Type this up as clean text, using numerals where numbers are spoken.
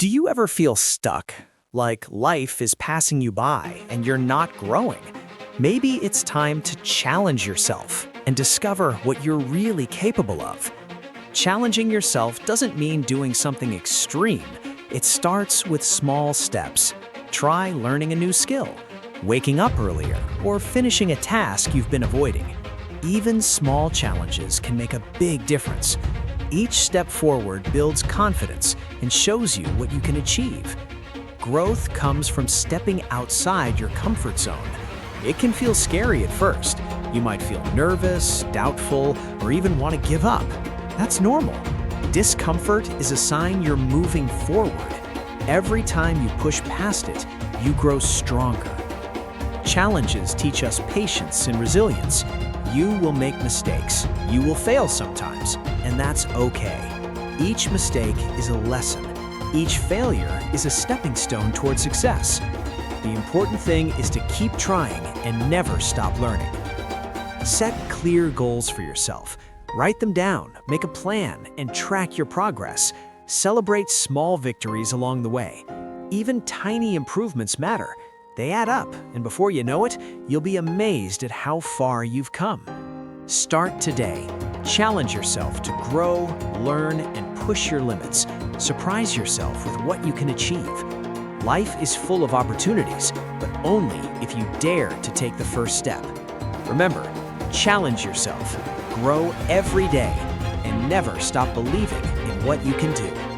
Do you ever feel stuck? Like life is passing you by and you're not growing? Maybe it's time to challenge yourself and discover what you're really capable of. Challenging yourself doesn't mean doing something extreme. It starts with small steps. Try learning a new skill, waking up earlier, or finishing a task you've been avoiding. Even small challenges can make a big difference. Each step forward builds confidence and shows you what you can achieve. Growth comes from stepping outside your comfort zone. It can feel scary at first. You might feel nervous, doubtful, or even want to give up. That's normal. Discomfort is a sign you're moving forward. Every time you push past it, you grow stronger. Challenges teach us patience and resilience. You will make mistakes. You will fail sometimes, and that's okay. Each mistake is a lesson. Each failure is a stepping stone toward success. The important thing is to keep trying and never stop learning. Set clear goals for yourself. Write them down, make a plan, and track your progress. Celebrate small victories along the way. Even tiny improvements matter. They add up, and before you know it, you'll be amazed at how far you've come. Start today. Challenge yourself to grow, learn, and push your limits. Surprise yourself with what you can achieve. Life is full of opportunities, but only if you dare to take the first step. Remember, challenge yourself, grow every day, and never stop believing in what you can do.